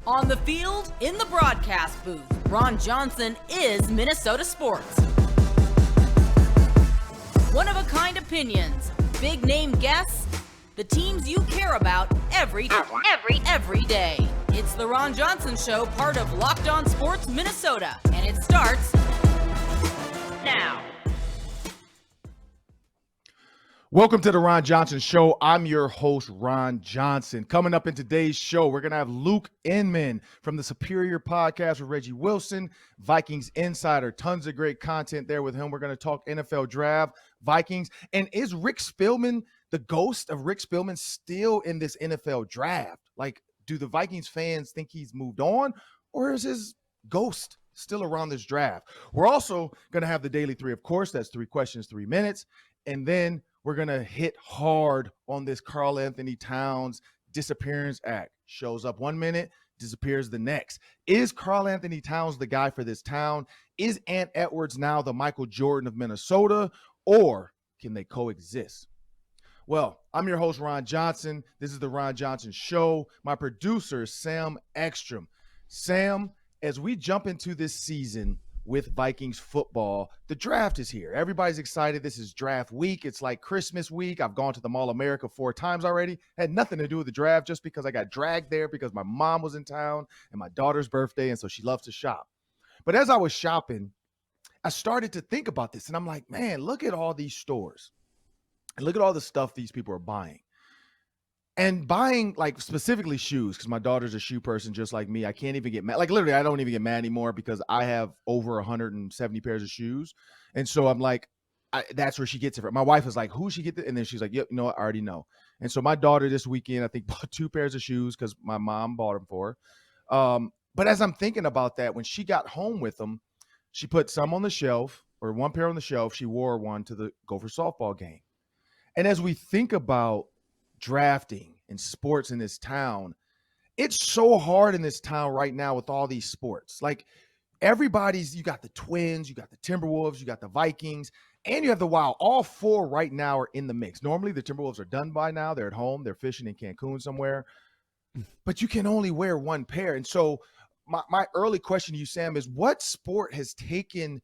On the field, in the broadcast booth, Ron Johnson is Minnesota sports. One-of-a-kind opinions, big-name guests, the teams you care about every day. It's the Ron Johnson Show, part of Locked On Sports Minnesota, and it starts now. Welcome to the Ron Johnson Show. I'm your host, Ron Johnson. Coming up in today's show, we're going to have Luke Inman from the Superior Podcast with Reggie Wilson, Vikings Insider. Tons of great content there with him. We're going to talk NFL Draft, Vikings. And is Rick Spielman, the ghost of Rick Spielman, still in this NFL Draft? Like, do the Vikings fans think he's moved on, or is his ghost still around this draft? We're also going to have the Daily Three, of course. That's 3 questions, 3 minutes. And then we're going to hit hard on this KarlAnthony Towns disappearance act. Shows up 1 minute, disappears the next. Is KarlAnthony Towns the guy for this town? Is Ant Edwards now the Michael Jordan of Minnesota, or can they coexist? Well, I'm your host, Ron Johnson. This is the Ron Johnson Show. My producer is Sam Ekstrom. Sam, as we jump into this season with Vikings football, the draft is here. Everybody's excited. This is draft week. It's like Christmas week. I've gone to the Mall of America 4 times already. Had nothing to do with the draft, just because I got dragged there because my mom was in town and my daughter's birthday, and so she loves to shop. But as I was shopping, I started to think about this, and I'm like, man, look at all these stores. And look at all the stuff these people are buying. And buying, like, specifically shoes, because my daughter's a shoe person just like me. I can't even get mad. Like, literally, I don't even get mad anymore because I have over 170 pairs of shoes. And so I'm like, that's where she gets it from. My wife is like, who she get it? And then she's like, yep, you know what? I already know. And so my daughter this weekend, I think, bought 2 pairs of shoes because my mom bought them for her. But as I'm thinking about that, when she got home with them, she put some on the shelf, or 1 pair on the shelf. She wore one to the Gophers softball game. And as we think about drafting and sports in this town, it's so hard in this town right now with all these sports. Like, you got the Twins, you got the Timberwolves, you got the Vikings, and you have the Wild. All 4 right now are in the mix. Normally the Timberwolves are done by now. They're at home. They're fishing in Cancun somewhere. But you can only wear 1 pair. And so my early question to you, Sam, is what sport has taken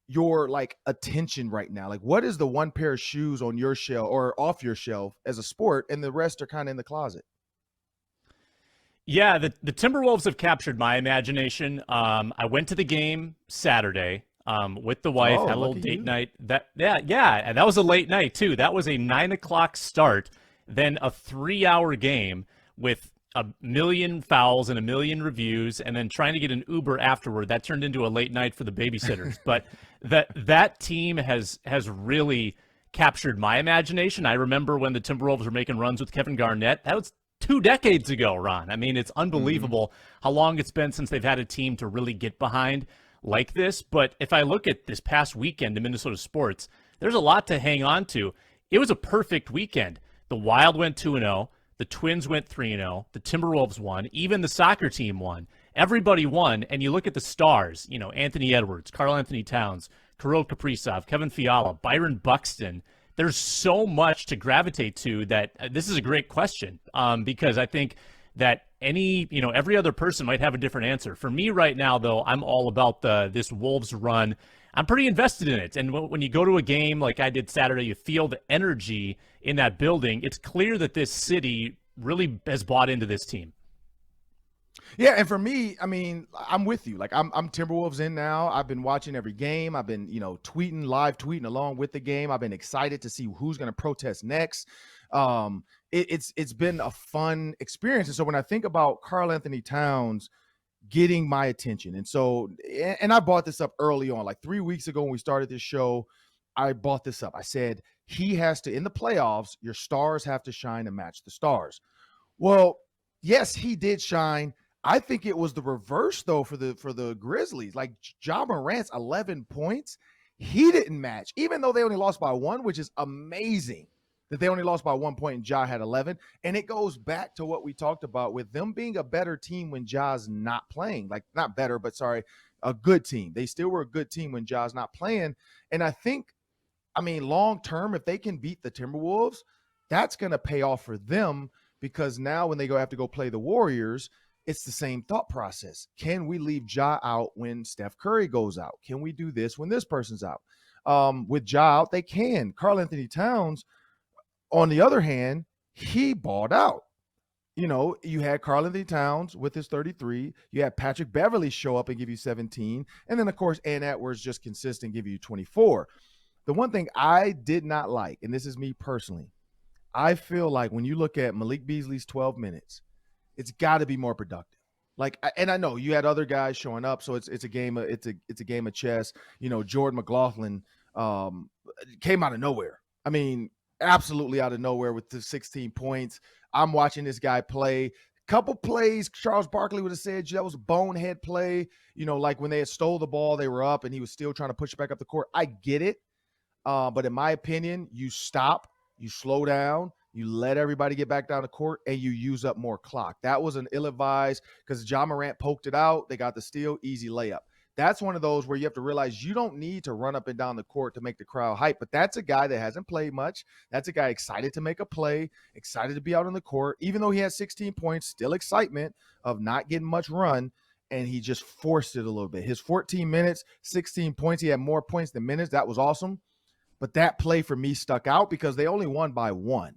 your attention right now? Like, what is the 1 pair of shoes on your shelf or off your shelf as a sport, and the rest are kind of in the closet? Yeah, the Timberwolves have captured my imagination. I went to the game Saturday with the wife, had a little date night. And that was a late night too. That was a 9 o'clock start, then a 3-hour game with a million fouls and a million reviews, and then trying to get an Uber afterward. That turned into a late night for the babysitters. But that team has really captured my imagination. I remember when the Timberwolves were making runs with Kevin Garnett. That was 2 decades ago, Ron. I mean, it's unbelievable how long it's been since they've had a team to really get behind like this. But if I look at this past weekend in Minnesota sports, there's a lot to hang on to. It was a perfect weekend. The Wild went 2-0. The Twins went 3-0. The Timberwolves won. Even the soccer team won. Everybody won. And you look at the stars, Anthony Edwards, KarlAnthony Towns, Kirill Kaprizov, Kevin Fiala, Byron Buxton. There's so much to gravitate to that this is a great question because I think that every other person might have a different answer. For me right now, though, I'm all about this Wolves run. I'm pretty invested in it. And when you go to a game like I did Saturday, you feel the energy in that building. It's clear that this city really has bought into this team. Yeah, and for me, I mean, I'm with you. Like, I'm Timberwolves in now. I've been watching every game. I've been, live tweeting along with the game. I've been excited to see who's going to protest next. It's been a fun experience. And so when I think about KarlAnthony Towns getting my attention, and I brought this up early on, like 3 weeks ago when we started this show, I brought this up. I said, he has to, in the playoffs, your stars have to shine and match the stars. Well, yes, he did shine. I think it was the reverse, though, for the Grizzlies. Like, Ja Morant's 11 points, he didn't match, even though they only lost by 1, which is amazing that they only lost by 1 point and Ja had 11. And it goes back to what we talked about with them being a better team when Ja's not playing. Like, not better, but sorry, a good team. They still were a good team when Ja's not playing. And I think, long term, if they can beat the Timberwolves, that's going to pay off for them, because now when they have to go play the Warriors, it's the same thought process. Can we leave Ja out when Steph Curry goes out? Can we do this when this person's out? With Ja out, they can. KarlAnthony Towns, on the other hand, he balled out. You had KarlAnthony Towns with his 33. You had Patrick Beverley show up and give you 17. And then, of course, Ant Edwards just consistent, give you 24. The one thing I did not like, and this is me personally, I feel like when you look at Malik Beasley's 12 minutes, it's got to be more productive. And I know you had other guys showing up, so it's a game of chess. Jordan McLaughlin came out of nowhere. I mean, absolutely out of nowhere with the 16 points. I'm watching this guy play. Couple plays, Charles Barkley would have said that was a bonehead play. Like when they had stole the ball, they were up, and he was still trying to push it back up the court. I get it. But in my opinion, you stop, you slow down, you let everybody get back down the court, and you use up more clock. That was an ill-advised because Ja Morant poked it out. They got the steal, easy layup. That's one of those where you have to realize you don't need to run up and down the court to make the crowd hype, but that's a guy that hasn't played much. That's a guy excited to make a play, excited to be out on the court. Even though he had 16 points, still excitement of not getting much run, and he just forced it a little bit. His 14 minutes, 16 points, he had more points than minutes. That was awesome. But that play for me stuck out because they only won by 1.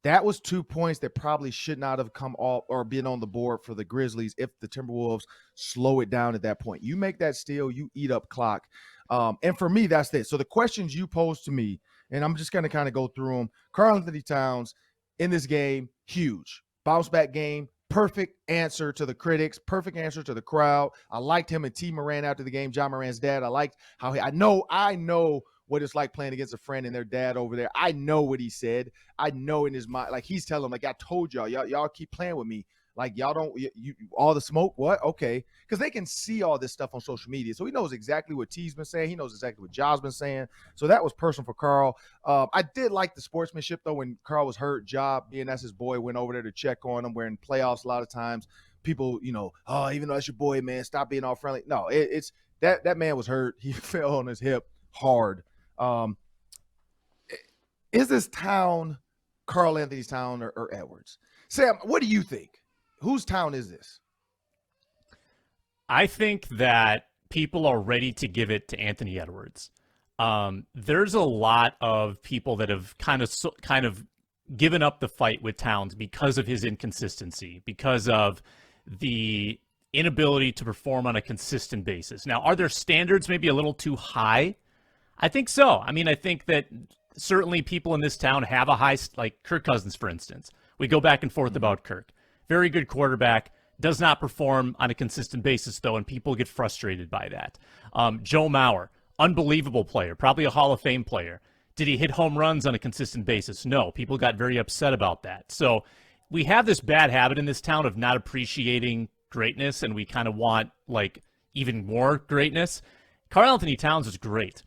That was 2 points that probably should not have come off or been on the board for the Grizzlies if the Timberwolves slow it down at that point. You make that steal, you eat up clock. And for me, that's it. So the questions you posed to me, and I'm just going to kind of go through them. KarlAnthony Towns in this game, huge. Bounce back game, perfect answer to the critics, perfect answer to the crowd. I liked him and T. Moran after the game, John Moran's dad. I liked how I know what it's like playing against a friend and their dad over there. I know what he said. I know in his mind, like he's telling them, like, I told y'all keep playing with me. Like, y'all don't, you all the smoke, what? Okay. Because they can see all this stuff on social media. So he knows exactly what T's been saying. He knows exactly what Ja's been saying. So that was personal for Karl. I did like the sportsmanship, though, when Karl was hurt. Ja, being that's his boy, went over there to check on him. Where in playoffs, a lot of times, people, even though that's your boy, man, stop being all friendly. No, it's that man was hurt. He fell on his hip hard. Is this Town KarlAnthony's Town or Edwards? Sam, what do you think? Whose town is this? I think that people are ready to give it to Anthony Edwards. There's a lot of people that have kind of given up the fight with Towns because of his inconsistency, because of the inability to perform on a consistent basis. Now, are their standards maybe a little too high? I think so. I mean, I think that certainly people in this town have a high, like Kirk Cousins, for instance. We go back and forth about Kirk. Very good quarterback, does not perform on a consistent basis, though, and people get frustrated by that. Joe Mauer, unbelievable player, probably a Hall of Fame player. Did he hit home runs on a consistent basis? No. People got very upset about that. So we have this bad habit in this town of not appreciating greatness, and we kind of want, like, even more greatness. KarlAnthony Towns is great.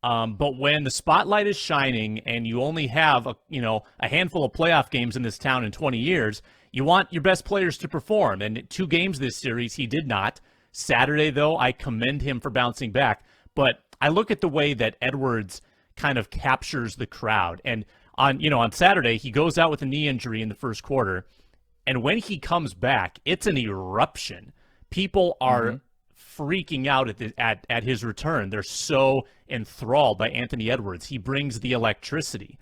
But when the spotlight is shining and you only have a handful of playoff games in this town in 20 years, you want your best players to perform. And 2 games this series, he did not. Saturday, though, I commend him for bouncing back. But I look at the way that Edwards kind of captures the crowd. And on Saturday, he goes out with a knee injury in the first quarter. And when he comes back, it's an eruption. People are freaking out at his return. They're so enthralled by Anthony Edwards. He brings the electricity.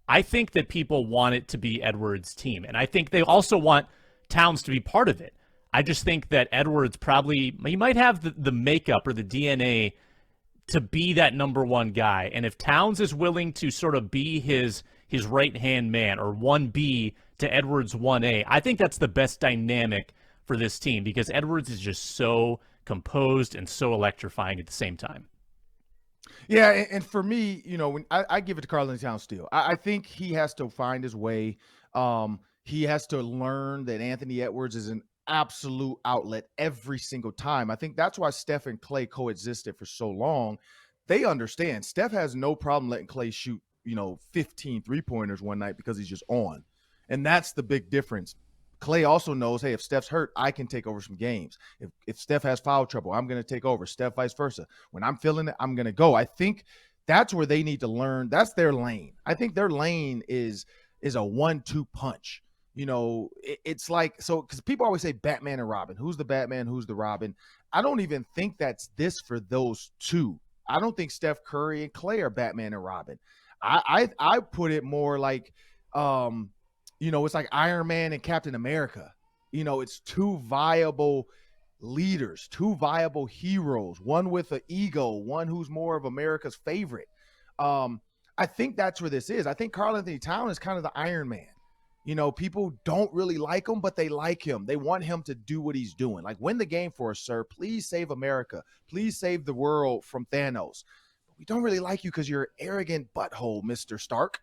I think that people want it to be Edwards' team, and I think they also want Towns to be part of it. I just think that Edwards he might have the makeup or the DNA to be that number 1 guy, and if Towns is willing to sort of be his right-hand man or 1B to Edwards' 1A, I think that's the best dynamic for this team because Edwards is just so composed and so electrifying at the same time. Yeah, and for me, when I give it to KarlAnthony Towns still. I think he has to find his way. He has to learn that Anthony Edwards is an absolute outlet every single time. I think that's why Steph and Klay coexisted for so long. They understand. Steph has no problem letting Klay shoot, 15 3-pointers one night because he's just on. And that's the big difference. Klay also knows, hey, if Steph's hurt, I can take over some games. If Steph has foul trouble, I'm going to take over. Steph, vice versa. When I'm feeling it, I'm going to go. I think that's where they need to learn. That's their lane. I think their lane is a 1-2 punch. it's like, so because people always say Batman and Robin. Who's the Batman? Who's the Robin? I don't even think that's this for those two. I don't think Steph Curry and Clay are Batman and Robin. I put it more like, it's like Iron Man and Captain America. It's two viable leaders, two viable heroes, one with an ego, one who's more of America's favorite. I think that's where this is. I think KarlAnthony Towns is kind of the Iron Man. People don't really like him, but they like him. They want him to do what he's doing. Like, win the game for us, sir. Please save America. Please save the world from Thanos. But we don't really like you because you're an arrogant butthole, Mr. Stark.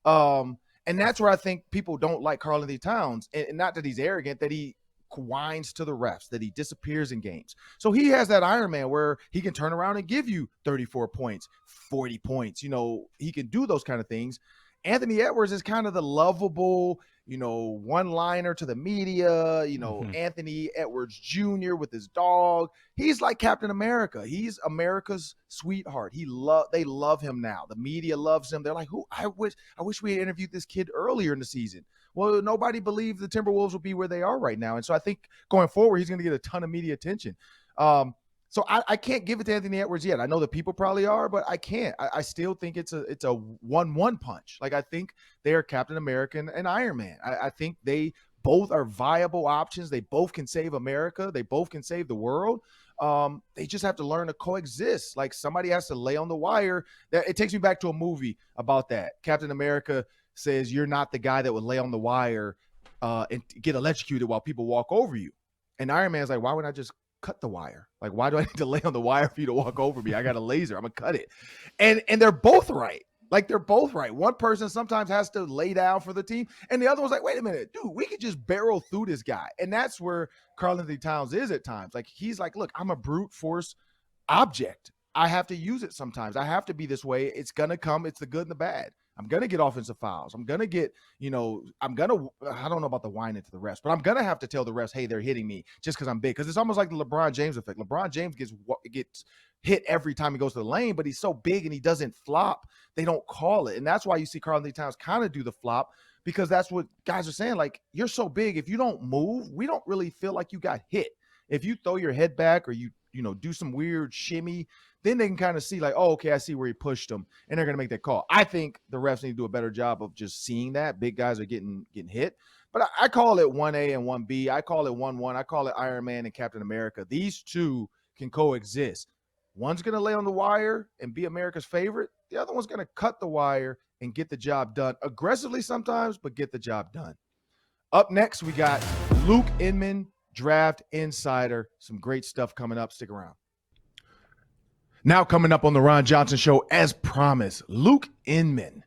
And that's where I think people don't like KarlAnthony Towns. And not that he's arrogant, that he whines to the refs, that he disappears in games. So he has that Iron Man where he can turn around and give you 34 points, 40 points. He can do those kind of things. Anthony Edwards is kind of the lovable, one-liner to the media, Anthony Edwards Jr. with his dog. He's like Captain America. He's America's sweetheart. They love him now. The media loves him. They're like, I wish we had interviewed this kid earlier in the season. Well, nobody believed the Timberwolves would be where they are right now. And so I think going forward, he's going to get a ton of media attention. So I can't give it to Anthony Edwards yet. I know that people probably are, but I can't. I still think it's a 1-1 punch. Like, I think they are Captain America and Iron Man. I think they both are viable options. They both can save America. They both can save the world. They just have to learn to coexist. Like, somebody has to lay on the wire. It takes me back to a movie about that. Captain America says, you're not the guy that would lay on the wire and get electrocuted while people walk over you. And Iron Man's like, why would I just cut the wire? Like, why do I need to lay on the wire for you to walk over me? I got a laser. I'm gonna cut it. And they're both right. Like, they're both right. One person sometimes has to lay down for the team, and the other one's like, wait a minute, dude, we could just barrel through this guy. And that's where KarlAnthony Towns is at times. Like, he's like, look, I'm a brute force object. I have to use it sometimes. I have to be this way. It's gonna come. It's the good and the bad. I'm going to get offensive fouls. I'm going to get, I don't know about the whining to the refs, but I'm going to have to tell the refs, hey, they're hitting me just because I'm big. Because it's almost like the LeBron James effect. LeBron James gets hit every time he goes to the lane, but he's so big and he doesn't flop. They don't call it. And that's why you see KarlAnthony Towns kind of do the flop, because that's what guys are saying. Like, you're so big. If you don't move, we don't really feel like you got hit. If you throw your head back or you do some weird shimmy, then they can kind of see like, oh, okay, I see where he pushed him, and they're going to make that call. I think the refs need to do a better job of just seeing that. Big guys are getting hit. But I call it 1A and 1B. I call it 1-1. I call it Iron Man and Captain America. These two can coexist. One's going to lay on the wire and be America's favorite. The other one's going to cut the wire and get the job done. Aggressively sometimes, but get the job done. Up next, we got Luke Inman, Draft Insider. Some great stuff coming up. Stick around. Now coming up on the Ron Johnson Show, as promised, Luke Inman.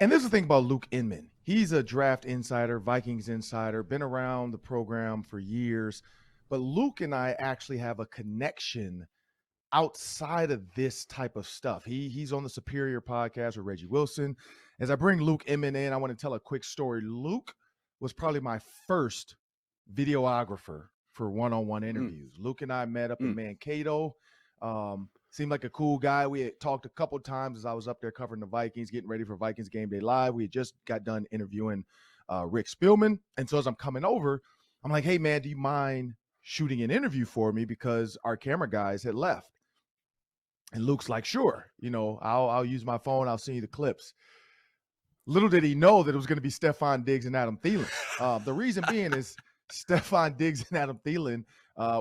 And this is the thing about Luke Inman. He's a draft insider, Vikings insider, been around the program for years. But Luke and I actually have a connection outside of this type of stuff. He's on the Superior podcast with Reggie Wilson. As I bring Luke Inman in, I want to tell a quick story. Luke was probably my first videographer for one-on-one interviews. Luke and I met up in Mankato. Seemed like a cool guy. We had talked a couple of times as I was up there covering the Vikings, getting ready for Vikings Game Day Live. We had just got done interviewing Rick Spielman. And so as I'm coming over, I'm like, hey, man, do you mind shooting an interview for me? Because our camera guys had left. And Luke's like, sure, I'll use my phone. I'll send you the clips. Little did he know that it was going to be Stefon Diggs and Adam Thielen. The reason being is Stefon Diggs and Adam Thielen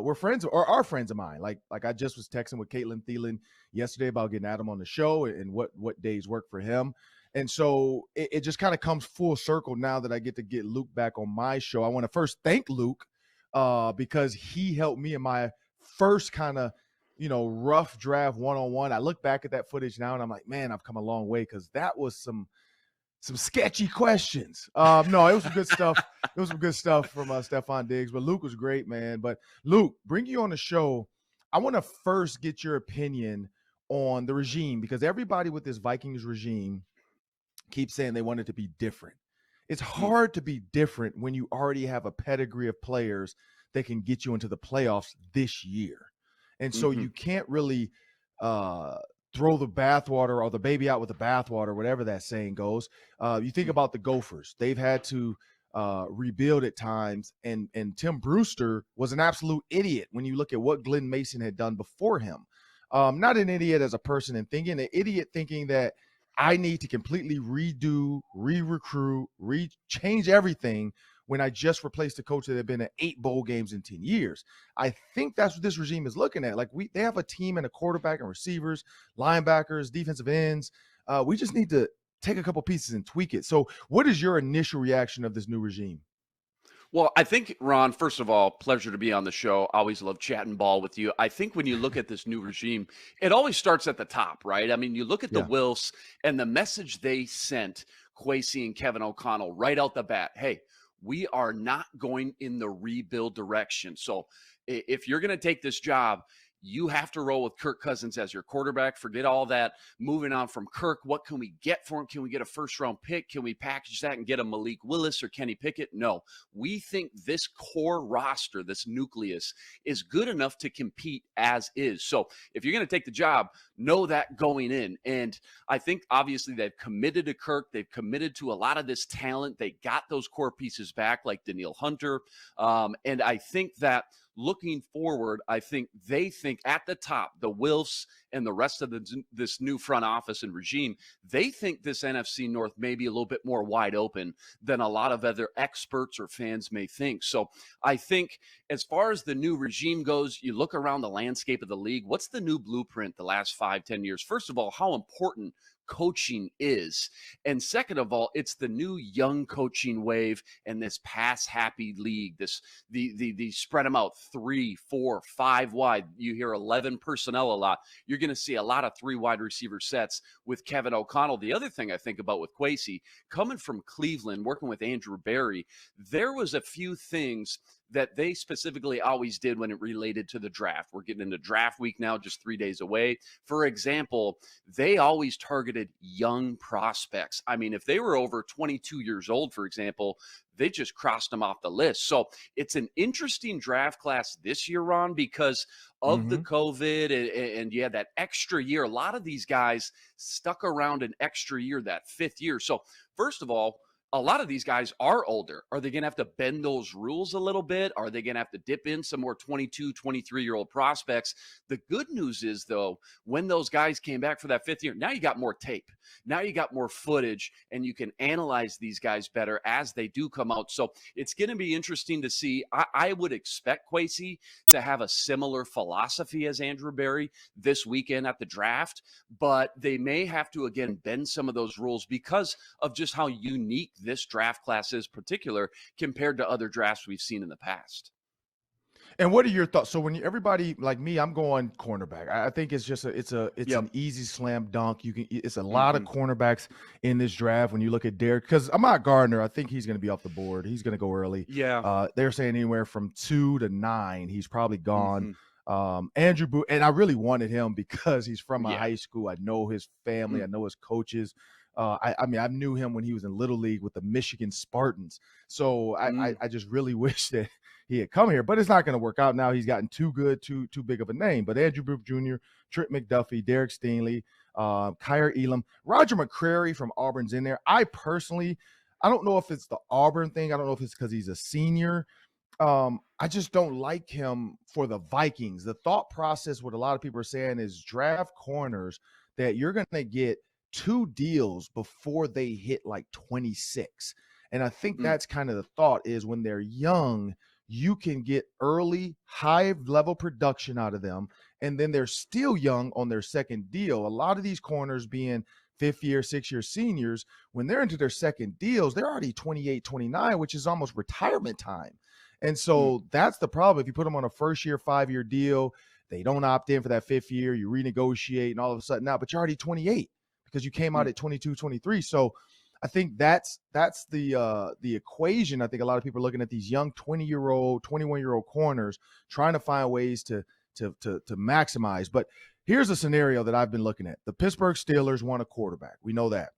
were friends or are friends of mine. Like I just was texting with Caitlin Thielen yesterday about getting Adam on the show and what days work for him. And so it just kind of comes full circle now that I get to get Luke back on my show. I want to first thank Luke because he helped me in my first kind of, rough draft one-on-one. I look back at that footage now and I'm like, man, I've come a long way, because that was some sketchy questions. No, it was some good stuff. It was some good stuff from Stefon Diggs, but Luke was great, man. But Luke, bring you on the show. I want to first get your opinion on the regime, because everybody with this Vikings regime keeps saying they want it to be different. It's hard to be different when you already have a pedigree of players that can get you into the playoffs this year. And so you can't really throw the bathwater or the baby out with the bathwater, whatever that saying goes. You think about the Gophers. They've had to rebuild at times. And Tim Brewster was an absolute idiot when you look at what Glenn Mason had done before him. Not an idiot as a person and thinking, an idiot thinking that I need to completely redo, re-recruit, change everything when I just replaced a coach that had been at 8 bowl games in 10 years. I think that's what this regime is looking at. Like they have a team and a quarterback and receivers, linebackers, defensive ends. We just need to take a couple pieces and tweak it. So what is your initial reaction of this new regime? Well, I think, Ron, first of all, pleasure to be on the show. Always love chatting ball with you. I think when you look at this new regime, it always starts at the top, right? I mean, you look at the Wilfs and the message they sent Kwesi and Kevin O'Connell right out the bat. Hey, we are not going in the rebuild direction. So if you're going to take this job, you have to roll with Kirk Cousins as your quarterback. Forget all that. Moving on from Kirk, what can we get for him? Can we get a first-round pick? Can we package that and get a Malik Willis or Kenny Pickett? No. We think this core roster, this nucleus, is good enough to compete as is. So if you're going to take the job, know that going in. And I think, obviously, they've committed to Kirk. They've committed to a lot of this talent. They got those core pieces back, like Danielle Hunter. And I think that looking forward, I think they think at the top, the Wilfs and the rest of this new front office and regime, they think this NFC North may be a little bit more wide open than a lot of other experts or fans may think. So I think as far as the new regime goes, you look around the landscape of the league, what's the new blueprint the last 5-10 years? First of all, how important coaching is. And second of all, it's the new young coaching wave and this pass happy league, the spread them out 3, 4, 5 wide. You hear 11 personnel a lot. You're going to see a lot of 3 wide receiver sets with Kevin O'Connell. The other thing I think about with Kwesi, coming from Cleveland, working with Andrew Berry, there was a few things that they specifically always did when it related to the draft. We're getting into draft week now, just 3 days away. For example, they always targeted young prospects. I mean, if they were over 22 years old, for example, they just crossed them off the list. So it's an interesting draft class this year, Ron, because of the COVID and you had that extra year. A lot of these guys stuck around an extra year, that 5th year. So first of all, a lot of these guys are older. Are they going to have to bend those rules a little bit? Are they going to have to dip in some more 22, 23-year-old prospects? The good news is, though, when those guys came back for that 5th year, now you got more tape. Now you got more footage, and you can analyze these guys better as they do come out. So it's going to be interesting to see. I would expect Kwesi to have a similar philosophy as Andrew Berry this weekend at the draft, but they may have to, again, bend some of those rules because of just how unique this draft class is, particular compared to other drafts we've seen in the past. And what are your thoughts? So when everybody like me, I'm going cornerback. I think it's just it's an easy slam dunk. It's a lot of cornerbacks in this draft. When you look at Derek, because Ahmad Gardner, I think he's going to be off the board. He's going to go early. Yeah. They're saying anywhere from 2 to 9. He's probably gone. Andrew Booth, and I really wanted him because he's from my high school. I know his family. I know his coaches. I mean, I knew him when he was in Little League with the Michigan Spartans. So I just really wish that he had come here, but it's not going to work out now. He's gotten too good, too big of a name. But Andrew Booth Jr., Trent McDuffie, Derek Stingley, Kyer Elam, Roger McCrary from Auburn's in there. I don't know if it's the Auburn thing. I don't know if it's because he's a senior. I just don't like him for the Vikings. The thought process, what a lot of people are saying, is draft corners that you're going to get 2 deals before they hit like 26. And I think that's kind of the thought, is when they're young, you can get early, high-level production out of them, and then they're still young on their second deal. A lot of these corners being 5th year, 6th-year seniors, when they're into their second deals, they're already 28, 29, which is almost retirement time. And so that's the problem. If you put them on a first-year, 5-year deal, they don't opt in for that 5th year, you renegotiate, and all of a sudden now, but you're already 28 because you came out at 22, 23. So I think that's the equation. I think a lot of people are looking at these young 20-year-old, 21-year-old corners, trying to find ways to maximize. But here's a scenario that I've been looking at. The Pittsburgh Steelers want a quarterback. We know that.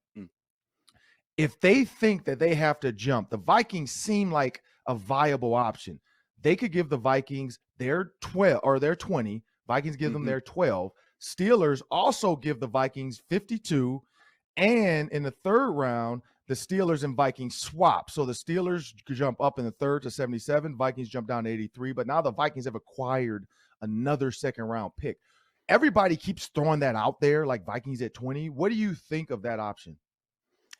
If they think that they have to jump, the Vikings seem like a viable option. They could give the Vikings their 12 or their 20. Vikings give them their 12. Steelers also give the Vikings 52. And in the 3rd round, the Steelers and Vikings swap. So the Steelers jump up in the third to 77. Vikings jump down to 83. But now the Vikings have acquired another second-round pick. Everybody keeps throwing that out there, like Vikings at 20. What do you think of that option?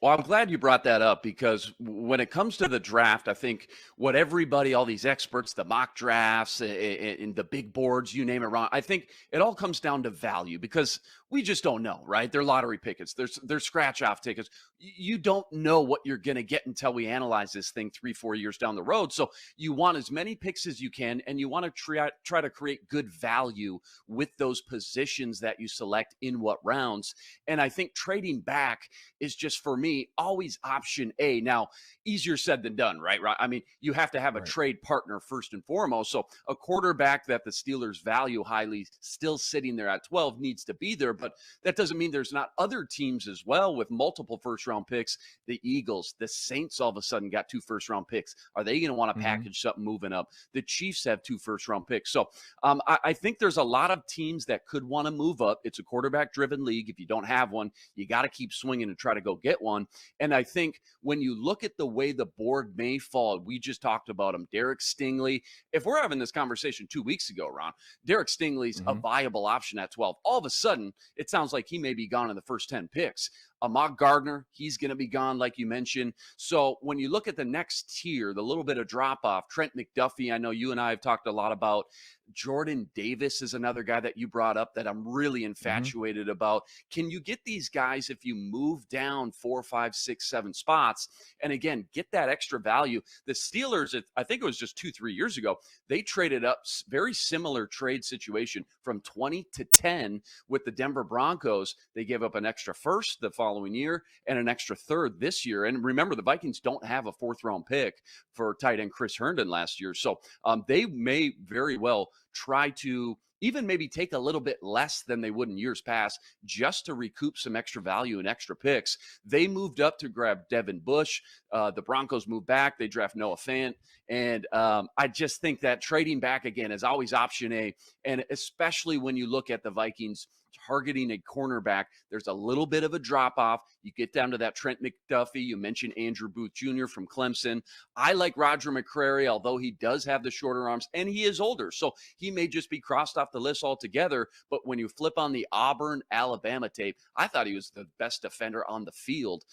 Well, I'm glad you brought that up because when it comes to the draft, I think what everybody, all these experts, the mock drafts and the big boards, you name it, Ron, I think it all comes down to value because we just don't know, right? They're lottery tickets. They're scratch-off tickets. You don't know what you're going to get until we analyze this thing 3-4 years down the road. So you want as many picks as you can, and you want to try to create good value with those positions that you select in what rounds. And I think trading back is just, for me, always option A. Now, easier said than done, right? I mean, you have to have a trade partner first and foremost. So a quarterback that the Steelers value highly still sitting there at 12 needs to be there. But that doesn't mean there's not other teams as well with multiple first-round picks. The Eagles, the Saints all of a sudden got 2 first-round picks. Are they going to want to package something moving up? The Chiefs have 2 first-round picks. So I think there's a lot of teams that could want to move up. It's a quarterback-driven league. If you don't have one, you got to keep swinging and try to go get one. And I think when you look at the way the board may fall, we just talked about him, Derek Stingley. If we're having this conversation 2 weeks ago, Ron, Derek Stingley's a viable option at 12. All of a sudden, it sounds like he may be gone in the first 10 picks. Ahmad Gardner, he's going to be gone, like you mentioned. So when you look at the next tier, the little bit of drop-off, Trent McDuffie, I know you and I have talked a lot about. Jordan Davis is another guy that you brought up that I'm really infatuated about. Can you get these guys if you move down 4, 5, 6, 7 spots? And again, get that extra value. The Steelers, I think it was just 2-3 years ago, they traded up, very similar trade situation from 20 to 10 with the Denver Broncos. They gave up an extra first the following year and an extra third this year. And remember, the Vikings don't have a 4th-round pick for tight end Chris Herndon last year. So they may very well try to even maybe take a little bit less than they would in years past just to recoup some extra value and extra picks. They moved up to grab Devin Bush. The Broncos moved back. They draft Noah Fant. And I just think that trading back again is always option A. And especially when you look at the Vikings targeting a cornerback, there's a little bit of a drop-off. You get down to that Trent McDuffie. You mentioned Andrew Booth Jr. from Clemson. I like Roger McCreary, although he does have the shorter arms, and he is older, so he may just be crossed off the list altogether. But when you flip on the Auburn-Alabama tape, I thought he was the best defender on the field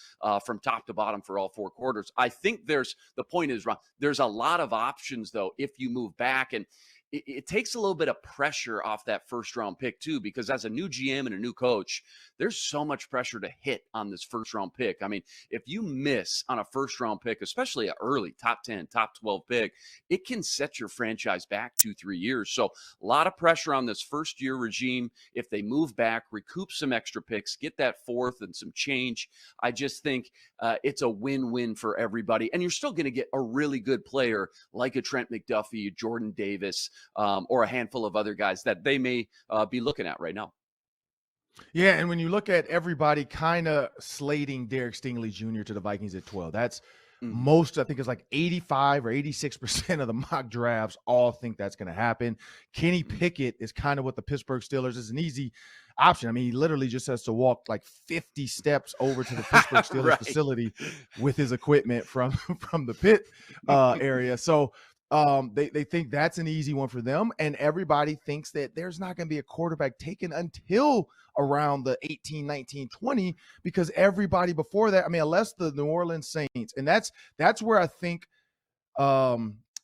from top to bottom for all 4 quarters. I think the point is, Ron, there's a lot of options, though, if you move back, and it takes a little bit of pressure off that first-round pick, too, because as a new GM and a new coach, there's so much pressure to hit on this first-round pick. I mean, if you miss on a first-round pick, especially an early top 10, top 12 pick, it can set your franchise back 2-3 years. So a lot of pressure on this first-year regime. If they move back, recoup some extra picks, get that 4th and some change, I just think it's a win-win for everybody. And you're still going to get a really good player like a Trent McDuffie, Jordan Davis, or a handful of other guys that they may be looking at right now. Yeah, and when you look at everybody kind of slating Derek Stingley Jr. to the Vikings at 12, that's most, I think it's like 85 or 86% of the mock drafts all think that's going to happen. Kenny Pickett is kind of what the Pittsburgh Steelers is, an easy option. I mean, he literally just has to walk like 50 steps over to the Pittsburgh Steelers facility with his equipment from the pit area. So they think that's an easy one for them. And everybody thinks that there's not going to be a quarterback taken until around the 18, 19, 20, because everybody before that, I mean, unless the New Orleans Saints, and that's where I think, I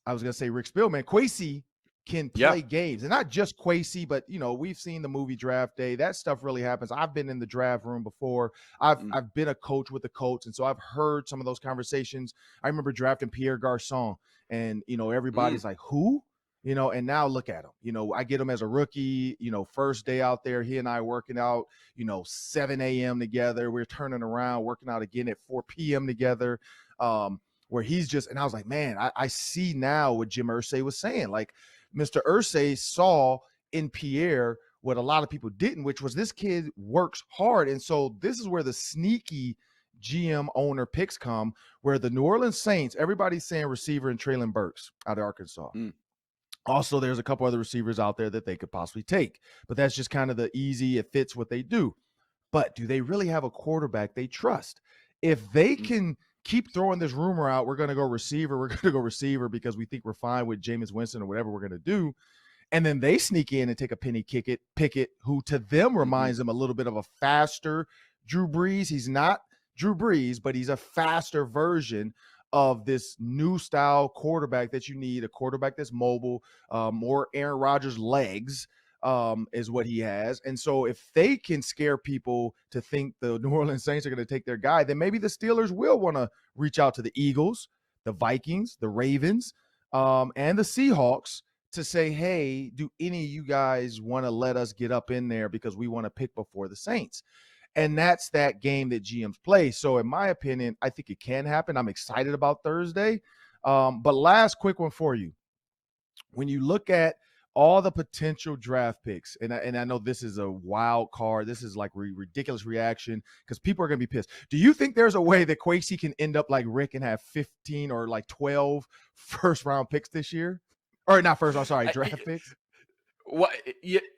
was going to say Rick Spielman, Kwesi can play games, and not just Kwesi, but we've seen the movie Draft Day. That stuff really happens. I've been in the draft room before. I've been a coach with the coach, and so I've heard some of those conversations. I remember drafting Pierre Garçon, and everybody's like, who? And now look at him. I get him as a rookie, first day out there, he and I working out, 7 a.m. together. We're turning around, working out again at 4 p.m. together, where he's just, and I was like, man, I see now what Jim Irsay was saying. Like, Mr. Irsay saw in Pierre what a lot of people didn't, which was this kid works hard. And so this is where the sneaky GM owner picks come, where the New Orleans Saints, everybody's saying receiver and Treylon Burks out of Arkansas. Also, there's a couple other receivers out there that they could possibly take, but that's just kind of the easy, it fits what they do. But do they really have a quarterback they trust? If they can keep throwing this rumor out, we're going to go receiver because we think we're fine with Jameis Winston or whatever we're going to do. And then they sneak in and take a Penny Pickett, who to them reminds them a little bit of a faster Drew Brees. He's not Drew Brees, but he's a faster version of this new style quarterback that you need, a quarterback that's mobile, more Aaron Rodgers legs is what he has. And so if they can scare people to think the New Orleans Saints are going to take their guy, then maybe the Steelers will want to reach out to the Eagles, the Vikings, the Ravens, and the Seahawks to say, hey, do any of you guys want to let us get up in there because we want to pick before the Saints? And that's that game that GMs play. So in my opinion, I think it can happen. I'm excited about Thursday. But last quick one for you. When you look at all the potential draft picks, and I know this is a wild card. This is like ridiculous reaction because people are going to be pissed. Do you think there's a way that Kwesi can end up like Rick and have 15 or like 12 first-round picks this year? Or not first, I'm sorry, draft picks. Well,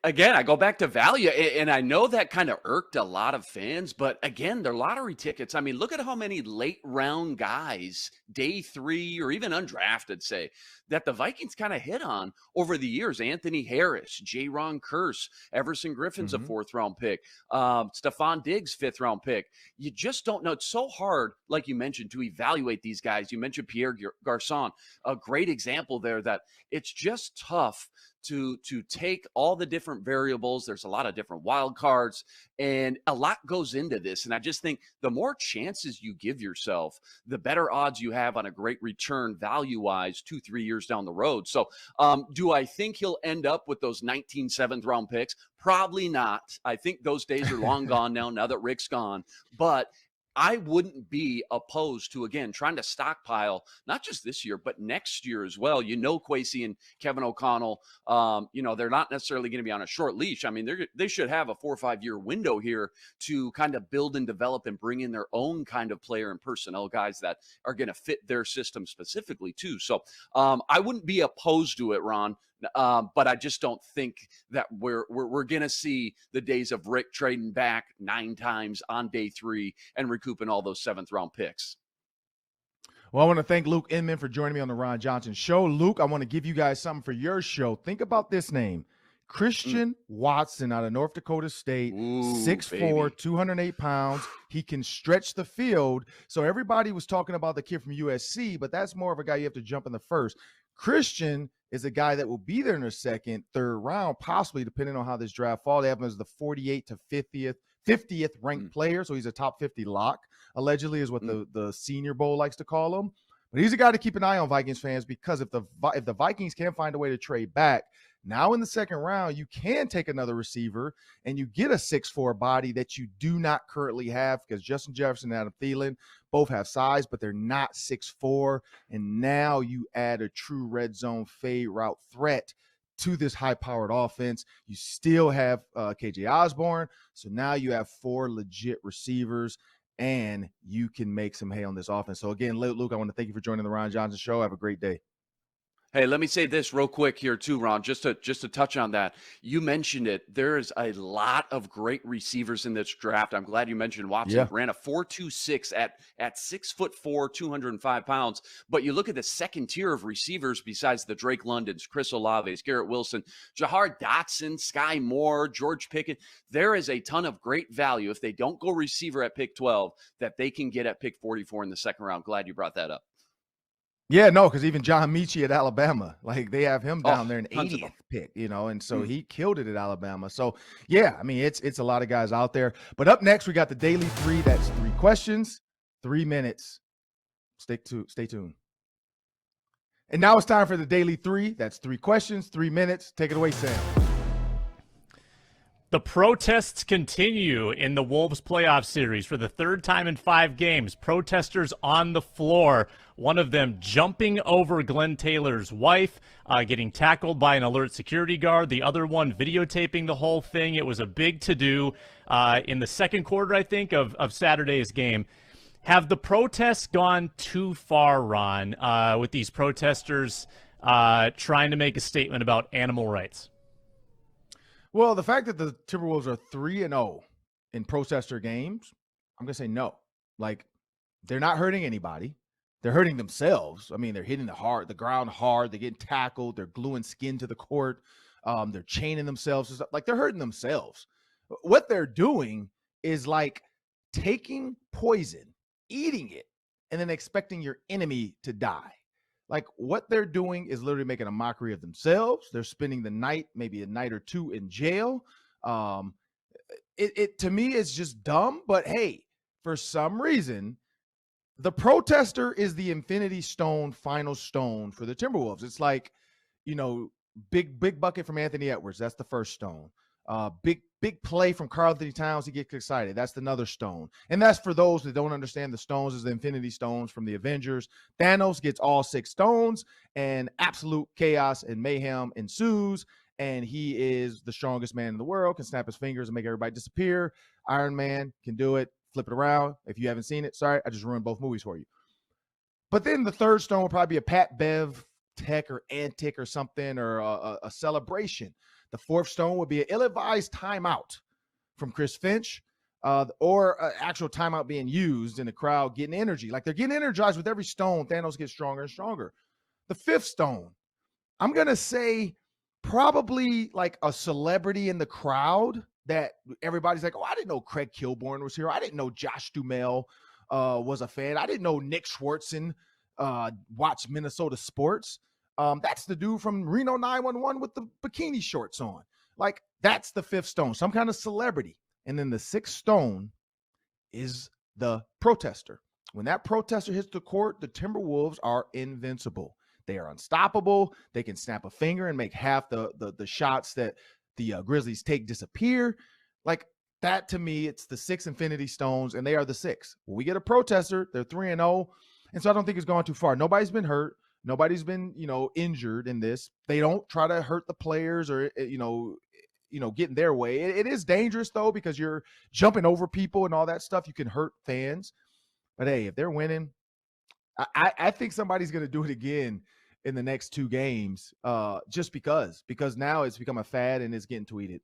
again, I go back to value, and I know that kind of irked a lot of fans, but again, they're lottery tickets. I mean, look at how many late round guys, day 3 or even undrafted, say, that the Vikings kind of hit on over the years. Anthony Harris, J-Ron Kearse, Everson Griffin's a 4th round pick, Stefon Diggs, 5th round pick. You just don't know. It's so hard, like you mentioned, to evaluate these guys. You mentioned Pierre Garçon, a great example there, that it's just tough to take all the different variables. There's a lot of different wild cards, and a lot goes into this. And I just think the more chances you give yourself, the better odds you have on a great return value-wise 2-3 years down the road. So do I think he'll end up with those 19 7th-round picks? Probably not. I think those days are long gone now that Rick's gone. But I wouldn't be opposed to, again, trying to stockpile, not just this year, but next year as well. You know, Kwesi and Kevin O'Connell, they're not necessarily going to be on a short leash. I mean, they should have a 4 or 5 year window here to kind of build and develop and bring in their own kind of player and personnel guys that are going to fit their system specifically too. So I wouldn't be opposed to it, Ron. But I just don't think that we're going to see the days of Rick trading back 9 times on day 3 and recouping all those 7th-round picks. Well, I want to thank Luke Inman for joining me on the Ron Johnson Show. Luke, I want to give you guys something for your show. Think about this name. Christian Watson out of North Dakota State, 6'4", 208 pounds. He can stretch the field. So everybody was talking about the kid from USC, but that's more of a guy you have to jump in the first. Christian is a guy that will be there in the 2nd, 3rd round, possibly depending on how this draft falls. They have him as the 48th to 50th ranked player, so he's a top 50 lock, allegedly, is what the Senior Bowl likes to call him. But he's a guy to keep an eye on, Vikings fans, because if the Vikings can't find a way to trade back, now in the 2nd round, you can take another receiver and you get a 6'4" body that you do not currently have, because Justin Jefferson and Adam Thielen both have size, but they're not 6'4". And now you add a true red zone fade route threat to this high-powered offense. You still have KJ Osborne. So now you have 4 legit receivers, and you can make some hay on this offense. So again, Luke, I want to thank you for joining the Ron Johnson Show. Have a great day. Hey, let me say this real quick here too, Ron, just to touch on that. You mentioned it. There is a lot of great receivers in this draft. I'm glad you mentioned Watson. Yeah. Ran a 4.26 at 6'4", 205 pounds. But you look at the second tier of receivers besides the Drake Londons, Chris Olaves, Garrett Wilson, Jahar Dotson, Sky Moore, George Pickens. There is a ton of great value if they don't go receiver at pick 12 that they can get at pick 44 in the 2nd round. Glad you brought that up. Yeah, no, because even John Mechie at Alabama, like they have him down there in 80th pick, and so he killed it at Alabama. So yeah, I mean it's a lot of guys out there. But up next we got the Daily 3. That's 3 questions, 3 minutes. Stay tuned. And now it's time for the Daily 3. That's 3 questions, 3 minutes. Take it away, Sam. The protests continue in the Wolves playoff series for the 3rd time in 5 games. Protesters on the floor, one of them jumping over Glenn Taylor's wife, getting tackled by an alert security guard, the other one videotaping the whole thing. It was a big to-do in the 2nd quarter, I think, of Saturday's game. Have the protests gone too far, Ron, with these protesters trying to make a statement about animal rights? Well, the fact that the Timberwolves are 3-0 in protester games, I'm going to say no. Like, they're not hurting anybody. They're hurting themselves. I mean, they're hitting the ground hard. They're getting tackled. They're gluing skin to the court. They're chaining themselves. Like, they're hurting themselves. What they're doing is like taking poison, eating it, and then expecting your enemy to die. Like, what they're doing is literally making a mockery of themselves. They're spending the night, maybe a night or two in jail. It to me is just dumb. But hey, for some reason, the protester is the Infinity Stone, final stone for the Timberwolves. It's like, big bucket from Anthony Edwards. That's the first stone. Big play from KarlAnthony Towns. He gets excited. That's another stone. And that's for those that don't understand, the stones is the Infinity Stones from the Avengers. Thanos gets all 6 stones, and absolute chaos and mayhem ensues. And he is the strongest man in the world, can snap his fingers and make everybody disappear. Iron Man can do it. Flip it around. If you haven't seen it, sorry, I just ruined both movies for you. But then the third stone will probably be a Pat Bev tech or antic or something, or a celebration. The fourth stone would be an ill-advised timeout from Chris Finch, or an actual timeout being used in the crowd getting energy. Like, they're getting energized with every stone. Thanos gets stronger and stronger. The fifth stone, I'm going to say probably like a celebrity in the crowd that everybody's like, oh, I didn't know Craig Kilborn was here. I didn't know Josh Duhamel was a fan. I didn't know Nick Schwartzen watched Minnesota sports. That's the dude from Reno 911 with the bikini shorts on. Like, that's the fifth stone, some kind of celebrity. And then the sixth stone is the protester. When that protester hits the court, the Timberwolves are invincible. They are unstoppable. They can snap a finger and make half the shots that the Grizzlies take disappear. Like, that, to me, it's the 6 Infinity Stones, and they are the 6. When we get a protester, they're 3-0. And so I don't think it's going too far. Nobody's been hurt. Nobody's been, injured in this. They don't try to hurt the players or, get in their way. It is dangerous, though, because you're jumping over people and all that stuff. You can hurt fans. But, hey, if they're winning, I think somebody's going to do it again in the next 2 games, just because now it's become a fad and it's getting tweeted.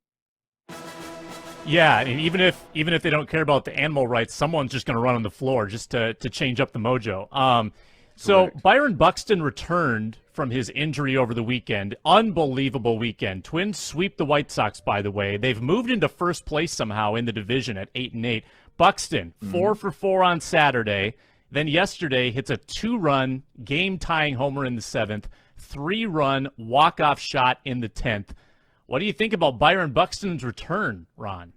Yeah, and even if they don't care about the animal rights, someone's just going to run on the floor just to change up the mojo. So Correct. Byron Buxton returned from his injury over the weekend. Unbelievable weekend. Twins sweep the White Sox, by the way. They've moved into first place somehow in the division at 8-8. Buxton, 4 for 4 on Saturday. Then yesterday hits a 2-run game-tying homer in the 7th, 3-run walk-off shot in the 10th. What do you think about Byron Buxton's return, Ron?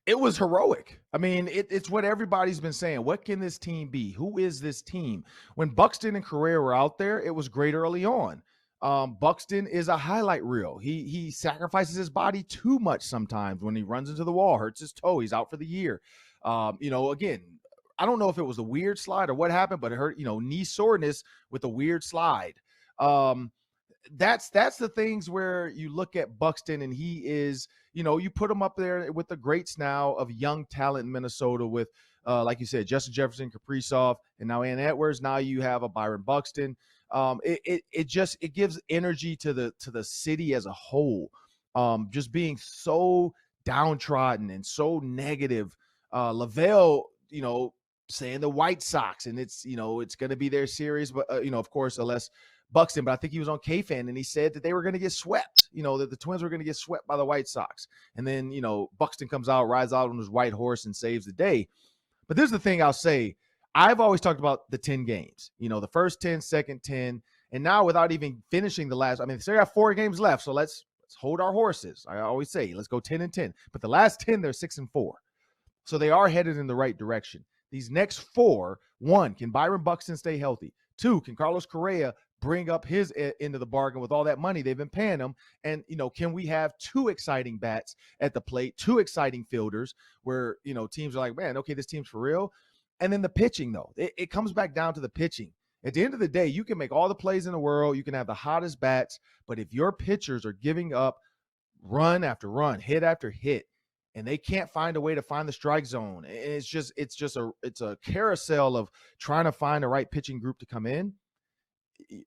It was heroic. I mean, it's what everybody's been saying. What can this team be? Who is this team? When Buxton and Correa were out there, it was great early on. Buxton is a highlight reel. He sacrifices his body too much sometimes. When he runs into the wall, hurts his toe, he's out for the year. Again, I don't know if it was a weird slide or what happened, but it hurt, knee soreness with a weird slide. That's the things where you look at Buxton and he is, you put him up there with the greats now of young talent in Minnesota with, like you said, Justin Jefferson, Kaprizov, and now Ann Edwards. Now you have a Byron Buxton. It gives energy to the city as a whole. Just being so downtrodden and so negative. Lavelle, saying the White Sox, and it's going to be their series, but of course, unless Buxton, but I think he was on K-Fan and he said that they were going to get swept, that the Twins were going to get swept by the White Sox. And then, Buxton comes out, rides out on his white horse and saves the day. But this is the thing I'll say. I've always talked about the 10 games, the first 10, second 10, and now without even finishing the last, they still got 4 games left. So let's hold our horses. I always say, let's go 10-10, but the last 10, they're 6-4. So they are headed in the right direction. These next 4, 1, can Byron Buxton stay healthy? 2, can Carlos Correa bring up his end of the bargain with all that money they've been paying him? And, can we have 2 exciting bats at the plate, 2 exciting fielders where, teams are like, man, okay, this team's for real. And then the pitching, though, it comes back down to the pitching. At the end of the day, you can make all the plays in the world. You can have the hottest bats. But if your pitchers are giving up run after run, hit after hit, and they can't find a way to find the strike zone, it's a carousel of trying to find the right pitching group to come in,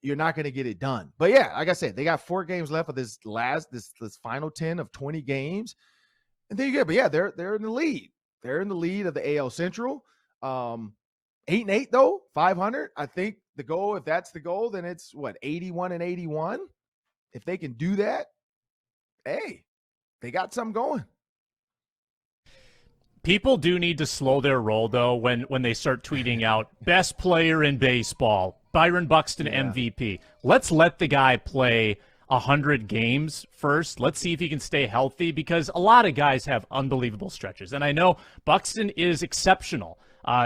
you're not going to get it done. But yeah, like I said, they got 4 games left of this final 10 of 20 games. And then you get, but yeah, they're in the lead. They're in the lead of the AL Central. 8-8 though, 500. I think the goal, if that's the goal, then it's what, 81-81. If they can do that, hey, they got something going. People do need to slow their roll, though, when they start tweeting out best player in baseball, Byron Buxton MVP. Let's let the guy play 100 games first. Let's see if he can stay healthy, because a lot of guys have unbelievable stretches. And I know Buxton is exceptional.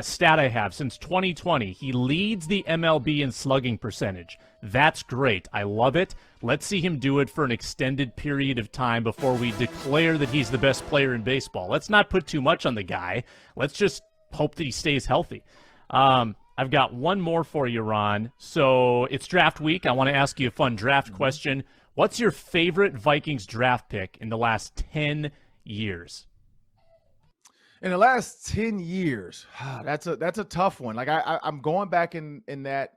Stat I have, since 2020, he leads the MLB in slugging percentage. That's great. I love it. Let's see him do it for an extended period of time before we declare that he's the best player in baseball. Let's not put too much on the guy. Let's just hope that he stays healthy. I've got one more for you, Ron. So it's draft week. I want to ask you a fun draft question. What's your favorite Vikings draft pick in the last 10 years? In the last 10 years, that's a tough one. Like I'm going back in that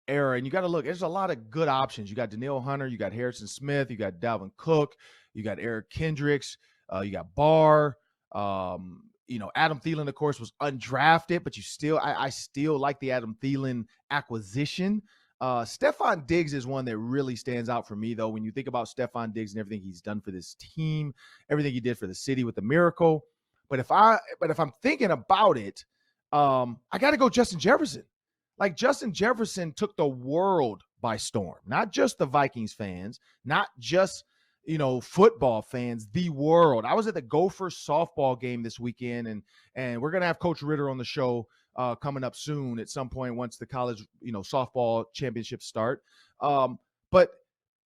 era, and you got to look. There's a lot of good options. You got Danielle Hunter, you got Harrison Smith, you got Dalvin Cook, you got Eric Kendricks, you got Barr. Adam Thielen, of course, was undrafted, but I still like the Adam Thielen acquisition. Stefon Diggs is one that really stands out for me, though. When you think about Stefon Diggs and everything he's done for this team, everything he did for the city with the miracle. But if I'm thinking about it, I got to go Justin Jefferson. Like, Justin Jefferson took the world by storm, not just the Vikings fans, not just, football fans, the world. I was at the Gophers softball game this weekend, and we're going to have Coach Ritter on the show coming up soon at some point once the college, softball championships start. But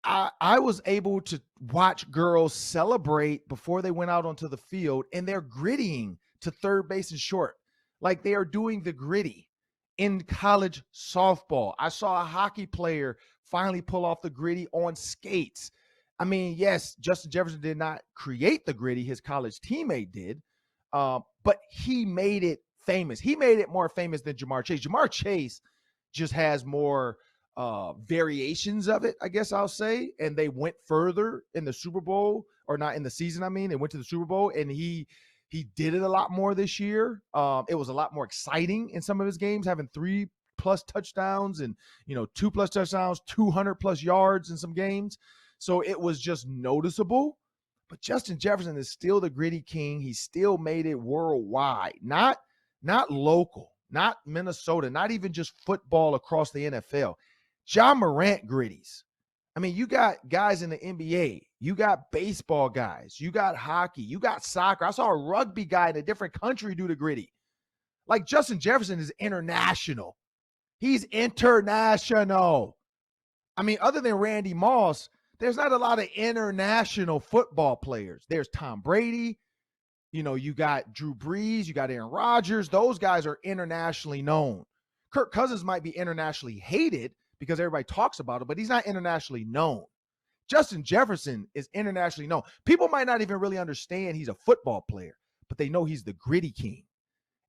I was able to watch girls celebrate before they went out onto the field, and they're grittying to third base and short. Like, they are doing the gritty in college softball. I saw a hockey player finally pull off the gritty on skates. I mean, yes, Justin Jefferson did not create the gritty. His college teammate did, but he made it famous. He made it more famous than Jamar Chase. Jamar Chase just has more variations of it, I guess I'll say, and they went further in the Super Bowl, or not in the season. I mean, they went to the Super Bowl, and he did it a lot more this year. It was a lot more exciting in some of his games, having 3+ touchdowns and 2+ touchdowns, 200+ yards in some games. So it was just noticeable. But Justin Jefferson is still the gritty king. He still made it worldwide, not local, not Minnesota, not even just football across the NFL. John Morant gritties. I mean, you got guys in the NBA. You got baseball guys. You got hockey. You got soccer. I saw a rugby guy in a different country do the gritty. Like, Justin Jefferson is international. He's international. I mean, other than Randy Moss, there's not a lot of international football players. There's Tom Brady. You got Drew Brees. You got Aaron Rodgers. Those guys are internationally known. Kirk Cousins might be internationally hated because everybody talks about it, but he's not internationally known. Justin Jefferson is internationally known. People might not even really understand he's a football player, but they know he's the gritty king.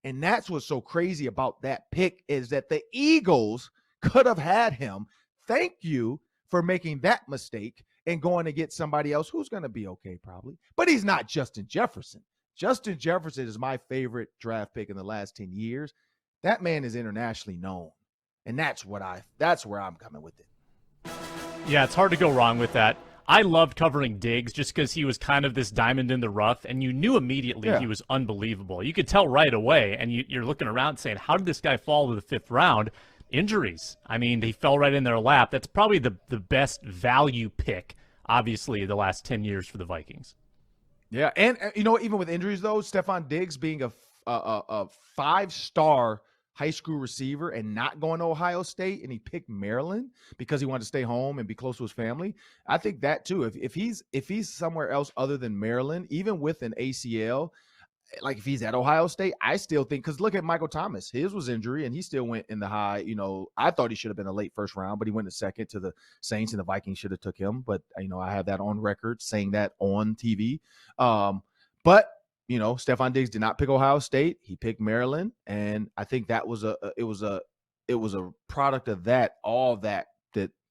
And that's what's so crazy about that pick, is that the Eagles could have had him. Thank you for making that mistake and going to get somebody else who's going to be okay probably. But he's not Justin Jefferson. Justin Jefferson is my favorite draft pick in the last 10 years. That man is internationally known. And that's where I'm coming with it. Yeah, it's hard to go wrong with that. I loved covering Diggs just because he was kind of this diamond in the rough, and you knew immediately he was unbelievable. You could tell right away, and you're looking around saying, how did this guy fall to the 5th round? Injuries. I mean, he fell right in their lap. That's probably the best value pick, obviously, the last 10 years for the Vikings. Yeah, and even with injuries, though, Stefon Diggs being a 5-star high school receiver and not going to Ohio State, and he picked Maryland because he wanted to stay home and be close to his family. I think that too. If he's somewhere else other than Maryland, even with an ACL, like if he's at Ohio State, I still think, because look at Michael Thomas, his was injury and he still went in the high. I thought he should have been a late 1st round, but he went to 2nd to the Saints, and the Vikings should have took him. But I have that on record, saying that on TV. But Stefon Diggs did not pick Ohio State. He picked Maryland, and I think that was it was a product of all that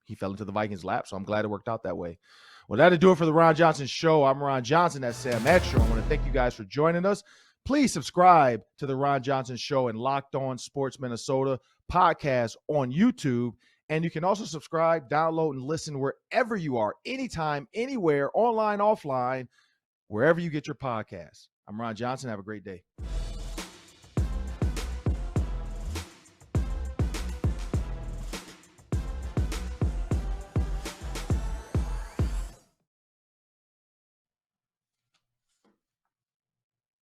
he fell into the Vikings' lap. So I'm glad it worked out that way. Well, that'll do it for the Ron Johnson Show. I'm Ron Johnson. That's Sam Etcher. I want to thank you guys for joining us. Please subscribe to the Ron Johnson Show and Locked On Sports Minnesota podcast on YouTube. And you can also subscribe, download, and listen wherever you are, anytime, anywhere, online, offline, wherever you get your podcasts. I'm Ron Johnson. Have a great day.